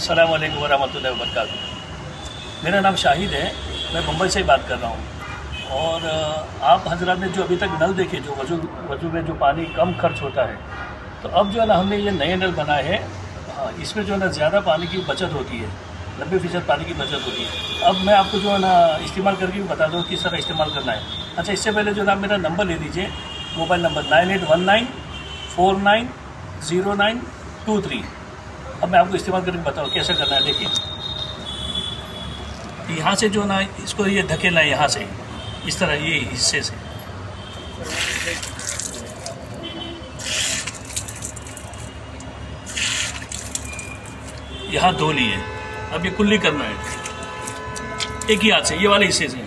अस्सलाम वालेकुम वरहमतुल्लाहि वबरकातुहू। मेरा नाम शाहिद है, मैं मुंबई से ही बात कर रहा हूँ। और आप हजरात ने जो अभी तक नल देखे, जो वजू में जो पानी कम खर्च होता है, तो अब जो है ना हमने ये नए नल बनाए हैं। इसमें जो है ना ज़्यादा पानी की बचत होती है, 90% पानी की बचत होती है। अब मैं आपको जो है ना इस्तेमाल करके भी बता दूँ किस तरह इस्तेमाल करना है। अच्छा, इससे पहले जो है ना मेरा नंबर ले लीजिए, मोबाइल नंबर 9819 490923। अब मैं आपको इस्तेमाल करके बताऊँ कैसे करना है। देखिए, यहाँ से जो ना इसको ये धकेलना है, यहाँ से इस तरह ये हिस्से से यहाँ धो लिए। अब ये कुल्ली करना है एक ही हाथ से, ये वाले हिस्से से।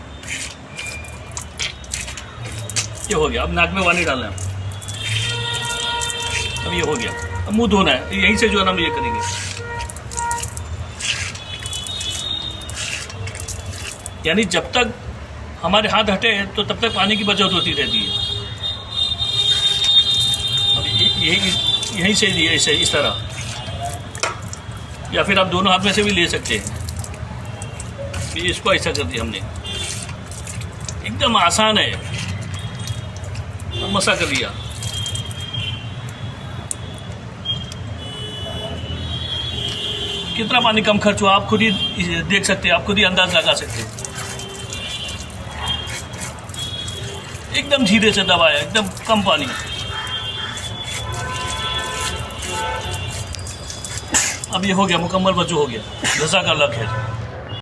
ये हो गया। अब नाक में पानी डालना है। अब ये हो गया। अब मुंह धोना है। यहीं से जो है ना हम ये करेंगे। यानी जब तक हमारे हाथ हटे तो तब तक पानी की बचत होती रहती है। अब यहीं से लिए ऐसे इस तरह, या फिर आप दोनों हाथ में से भी ले सकते हैं। इसको ऐसा कर दिया हमने, एकदम आसान है। मसा कर लिया। कितना पानी कम खर्च हुआ आप खुद ही देख सकते हैं, आप खुद ही अंदाज लगा सकते हैं। एकदम धीरे से दबाया, एकदम कम पानी। अब ये हो गया, मुकम्मल वजू हो गया। जज़ाकल्लाह खैर।